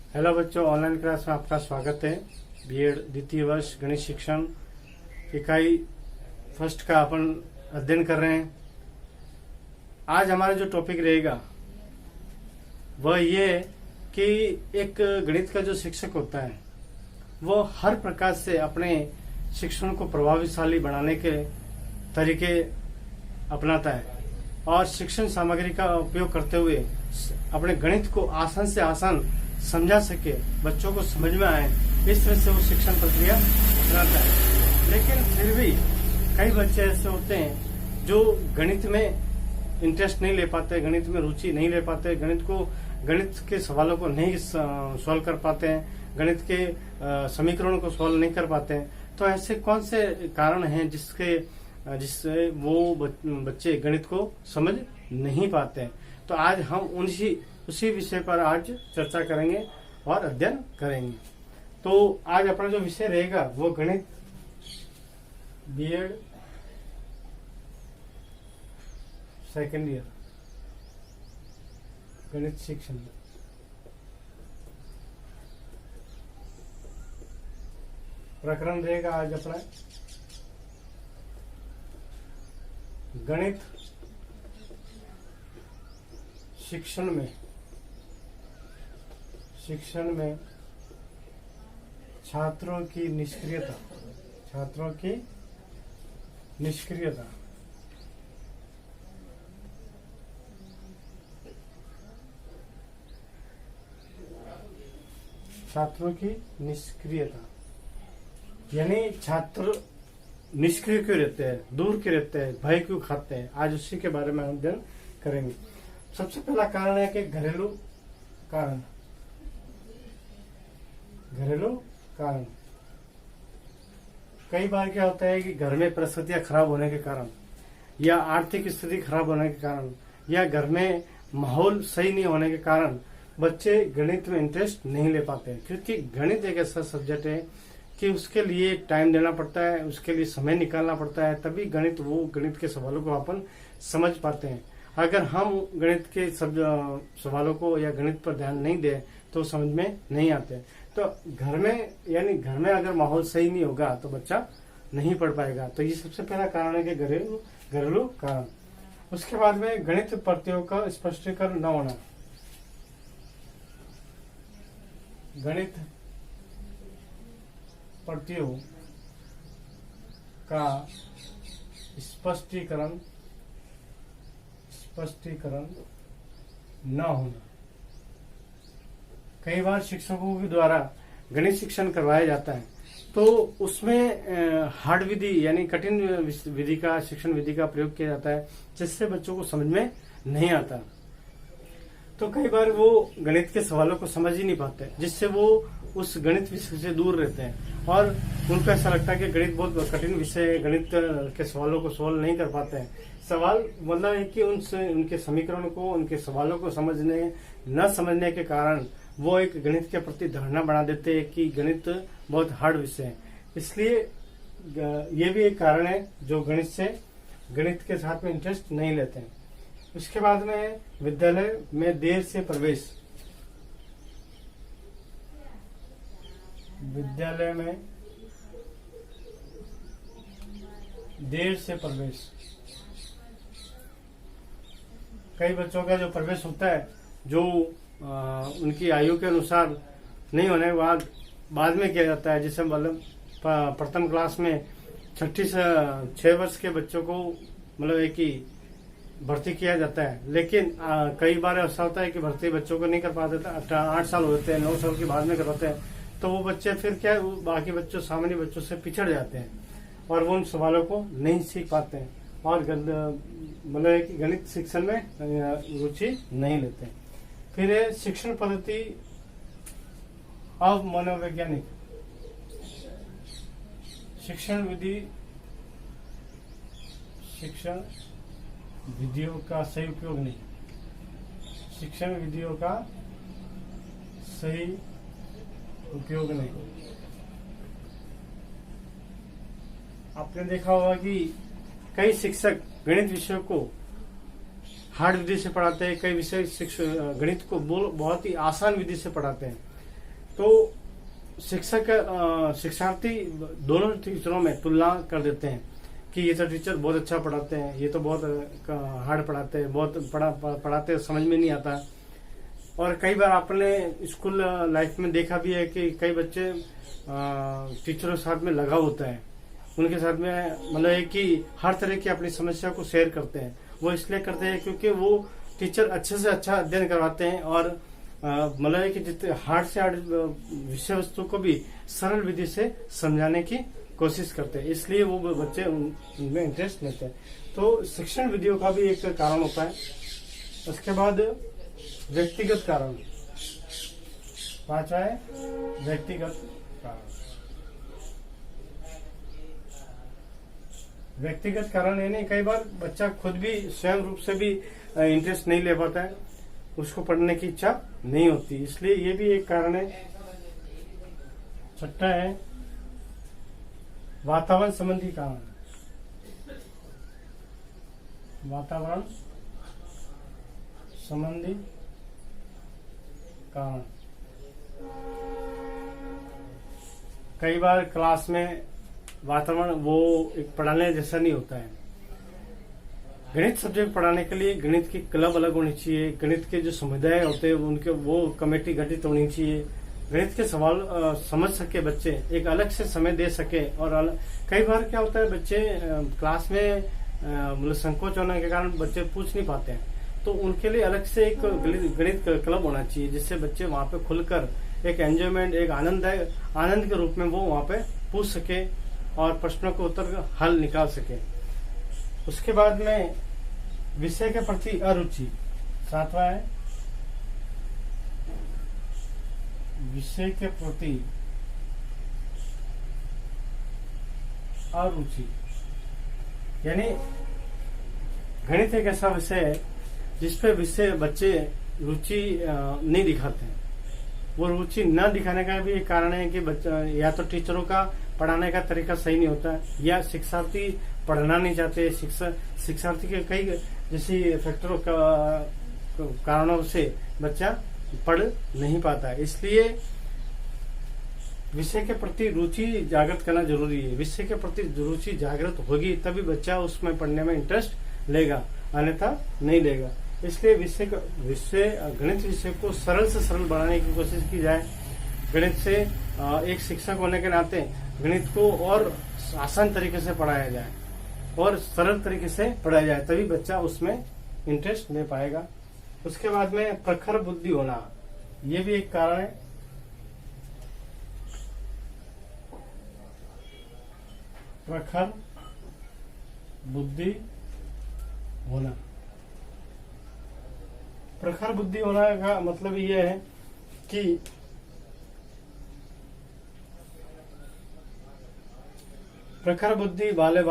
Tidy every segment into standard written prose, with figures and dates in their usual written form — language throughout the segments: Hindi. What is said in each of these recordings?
हेलो बच्चों, ऑनलाइन क्लास में आपका स्वागत है। बीएड द्वितीय वर्ष गणित शिक्षण इकाई फर्स्ट का अपन अध्ययन कर रहे हैं। आज हमारा जो टॉपिक रहेगा वह ये कि एक गणित का जो शिक्षक होता है वो हर प्रकार से अपने शिक्षण को प्रभावशाली बनाने के तरीके अपनाता है और शिक्षण सामग्री का उपयोग करते हुए अपने गणित को आसान से आसान समझा सके, बच्चों को समझ में आए, इस तरह से वो शिक्षण प्रक्रिया अपनाता है। लेकिन फिर भी कई बच्चे ऐसे होते हैं जो गणित में इंटरेस्ट नहीं ले पाते, गणित में रुचि नहीं ले पाते, गणित के सवालों को नहीं सॉल्व कर पाते हैं, गणित के समीकरणों को सॉल्व नहीं कर पाते हैं। तो ऐसे कौन से कारण हैं जिससे वो बच्चे गणित को समझ नहीं पाते हैं? तो आज हम उसी विषय पर आज चर्चा करेंगे और अध्ययन करेंगे। तो आज अपना जो विषय रहेगा वो गणित बीएड सेकेंड ईयर गणित शिक्षण। प्रकरण रहेगा आज अपना गणित शिक्षण में छात्रों की निष्क्रियता। छात्रों की निष्क्रियता। छात्रों की निष्क्रियता यानी छात्र निष्क्रिय क्यों रहते हैं, दूर क्यों रहते हैं, भय क्यों खाते हैं, आज उसी के बारे में अध्ययन करेंगे। सबसे पहला कारण है कि घरेलू कारण। घरेलू कारण कई बार क्या होता है कि घर में परिस्थितियां खराब होने के कारण या आर्थिक स्थिति खराब होने के कारण या घर में माहौल सही नहीं होने के कारण बच्चे गणित में इंटरेस्ट नहीं ले पाते हैं, क्योंकि गणित एक ऐसा सब्जेक्ट है कि उसके लिए टाइम देना पड़ता है, उसके लिए समय निकालना पड़ता है, तभी गणित के सवालों को अपन समझ पाते हैं। अगर हम गणित के सवालों को या गणित पर ध्यान नहीं दें तो समझ में नहीं आते। तो घर में अगर माहौल सही não होगा तो बच्चा नहीं पढ़ पाएगा। तो ये सबसे पहला कारण है कि घरेलू कारण। उसके बाद में गणित प्रत्ययों का स्पष्टीकरण न होना। गणित प्रत्ययों का स्पष्टीकरण न होना। कई बार शिक्षकों के द्वारा गणित शिक्षण करवाया जाता है तो उसमें हार्ड विधि यानी कठिन विधि का शिक्षण विधि का प्रयोग किया जाता है, जिससे बच्चों को समझ में नहीं आता। तो कई बार वो गणित के सवालों को समझ ही नहीं पाते, जिससे वो उस गणित विषय से दूर रहते हैं और उनको ऐसा लगता है कि गणित बहुत कठिन विषय है, गणित के सवालों को सॉल्व नहीं कर पाते हैं। सवाल मतलब है कि उनके समीकरणों को, उनके सवालों को न समझने के कारण वो एक गणित के प्रति धारणा बना देते हैं कि गणित बहुत हार्ड विषय है। इसलिए ये भी एक कारण है जो गणित के साथ में इंटरेस्ट नहीं लेते हैं। उसके बाद में विद्यालय में देर से प्रवेश। विद्यालय में देर से प्रवेश। कई बच्चों का जो प्रवेश होता है जो उनकी आयु के अनुसार नहीं होने के बाद में किया जाता है। जैसे मतलब प्रथम क्लास में 6 से 6 वर्ष के बच्चों को मतलब एक ही भर्ती किया जाता है। लेकिन कई बार ऐसा होता है कि भर्ती बच्चों को नहीं कर पाते, 8 साल होते हैं, 9 साल के बाद में करवाते हैं, तो वो बच्चे फिर क्या बाकी बच्चों सामान्य बच्चों से पिछड़ जाते हैं और वो उन सवालों को नहीं सीख पाते हैं और मतलब कि गणित शिक्षण में रुचि नहीं लेते। फिर है शिक्षण पद्धति अवमनोवैज्ञानिक। शिक्षण विधियों का सही उपयोग नहीं। शिक्षण विधियों का सही उपयोग नहीं। आपने देखा होगा कि कई शिक्षक गणित विषयों को हार्ड विधि से पढ़ाते हैं, कई विषय गणित को बहुत ही आसान विधि से पढ़ाते हैं। तो शिक्षार्थी दोनों टीचरों में तुलना कर देते हैं कि ये तो टीचर बहुत अच्छा पढ़ाते हैं, ये तो बहुत हार्ड पढ़ाते हैं, बहुत पढ़ाते हैं, समझ में नहीं आता। और कई बार आपने स्कूल लाइफ में देखा भी है कि कई बच्चे टीचरों के साथ में लगा होता है, उनके साथ में मतलब है कि हर तरह की अपनी समस्या को शेयर करते हैं। वो इसलिए करते हैं क्योंकि वो टीचर अच्छे से अच्छा अध्ययन करवाते हैं और मतलब है कि जितने हार्ड से हार्ड विषय वस्तु को भी सरल विधि से समझाने की कोशिश करते हैं, इसलिए वो बच्चे उनमें इंटरेस्ट लेते हैं। तो शिक्षण विधियों का भी एक कारण होता है। उसके बाद व्यक्तिगत कारण, पांचवा है व्यक्तिगत कारण। व्यक्तिगत कारण यानी कई बार बच्चा खुद भी स्वयं रूप से भी इंटरेस्ट नहीं ले पाता है, उसको पढ़ने की इच्छा नहीं होती, इसलिए ये भी एक कारण है। छठा है वातावरण संबंधी कारण। वातावरण संबंधी कारण, कई बार क्लास में वातावरण वो एक पढ़ाने जैसा नहीं होता है। गणित सब्जेक्ट पढ़ाने के लिए गणित की क्लब अलग होनी चाहिए, गणित के जो समुदाय होते हैं उनके वो कमेटी गठित होनी चाहिए, गणित के सवाल समझ सके बच्चे, एक अलग से समय दे सके। और कई बार क्या होता है बच्चे क्लास में मतलब संकोच होने के कारण बच्चे पूछ नहीं पाते हैं, तो उनके लिए अलग से एक गणित क्लब होना चाहिए, जिससे बच्चे वहां पे खुलकर एक एंजॉयमेंट, एक आनंद के रूप में वो वहां पे पूछ सके और प्रश्नों के उत्तर का हल निकाल सके। उसके बाद में विषय के प्रति अरुचि, सातवां है विषय के प्रति अरुचि। यानी गणित एक ऐसा विषय है जिसपे विषय बच्चे रुचि नहीं दिखाते हैं। वो रुचि न दिखाने का भी एक कारण है कि बच्चा या तो टीचरों का पढ़ाने का तरीका सही नहीं होता है, या शिक्षार्थी पढ़ना नहीं चाहते। शिक्षार्थी के कई जैसी फैक्टरों का कारणों से बच्चा पढ़ नहीं पाता है, इसलिए विषय के प्रति रुचि जागृत करना जरूरी है। विषय के प्रति रुचि जागृत होगी तभी बच्चा उसमें पढ़ने में इंटरेस्ट लेगा, अन्यथा नहीं लेगा। इसलिए गणित विषय को सरल से सरल बनाने की कोशिश की जाए। गणित से एक शिक्षक होने के नाते गणित को और आसान तरीके से पढ़ाया जाए और सरल तरीके से पढ़ाया जाए, तभी बच्चा उसमें इंटरेस्ट ले पाएगा। उसके बाद में प्रखर बुद्धि होना, ये भी एक कारण है। प्रखर बुद्धि होना, प्रखर बुद्धि होना का मतलब ये है कि प्रखर बुद्धि वाले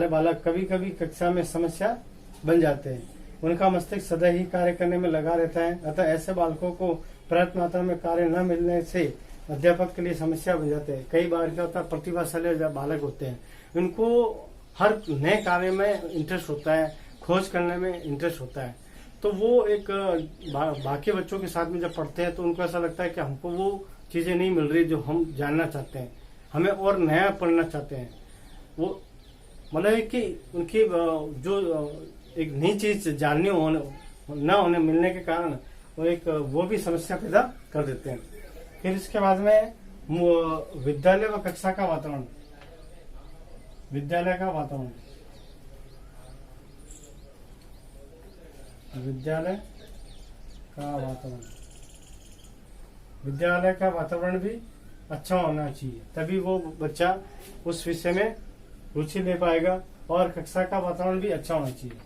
बालक कभी कभी कक्षा में समस्या बन जाते हैं। उनका मस्तिष्क सदा ही कार्य करने में लगा रहता है, अतः ऐसे बालकों को पर्याप्त मात्रा में कार्य न मिलने से अध्यापक के लिए समस्या बन जाते हैं। कई बार क्या होता है, प्रतिभाशाली बालक होते हैं, उनको हर नए कार्य में इंटरेस्ट होता है, खोज करने में इंटरेस्ट होता है, तो वो एक बाकी बच्चों के साथ में जब पढ़ते हैं तो उनको ऐसा लगता है कि हमको वो चीजें नहीं मिल रही जो हम जानना चाहते हैं, हमें और नया पढ़ना चाहते हैं। वो मतलब कि उनकी जो एक नई चीज जानने न होने मिलने के कारण वो भी समस्या पैदा कर देते हैं। फिर इसके बाद में विद्यालय व कक्षा का वातावरण, विद्यालय का वातावरण, विद्यालय का वातावरण भी अच्छा होना चाहिए, तभी वो बच्चा उस विषय में रुचि ले पाएगा। और कक्षा का वातावरण भी अच्छा होना चाहिए,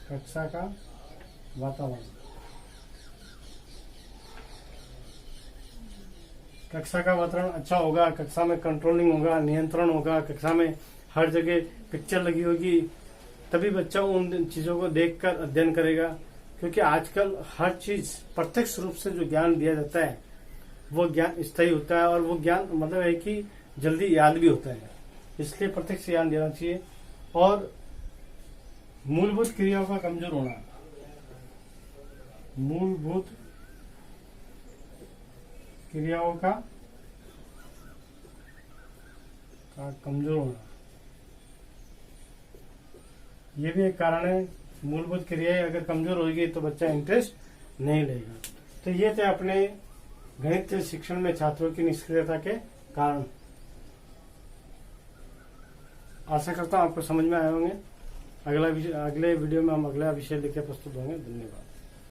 कक्षा का वातावरण, कक्षा का वातावरण अच्छा होगा, कक्षा में कंट्रोलिंग होगा, नियंत्रण होगा, कक्षा में हर जगह पिक्चर लगी होगी, तभी बच्चा उन चीजों को देखकर अध्ययन करेगा। क्योंकि आजकल हर चीज प्रत्यक्ष रूप से जो ज्ञान दिया जाता है वो ज्ञान स्थायी होता है, और वो ज्ञान मतलब है कि जल्दी याद भी होता है, इसलिए प्रत्यक्ष ज्ञान देना चाहिए। और मूलभूत क्रियाओं का कमजोर होना, मूलभूत क्रियाओं का कमजोर होना, ये भी एक कारण है। मूलभूत क्रियाएं अगर कमजोर होगी तो बच्चा इंटरेस्ट नहीं लेगा। तो ये थे अपने गणित शिक्षण में छात्रों की निष्क्रियता के कारण। आशा करता हूँ आपको समझ में आए होंगे। अगले वीडियो में हम अगला विषय लेकर प्रस्तुत होंगे। धन्यवाद।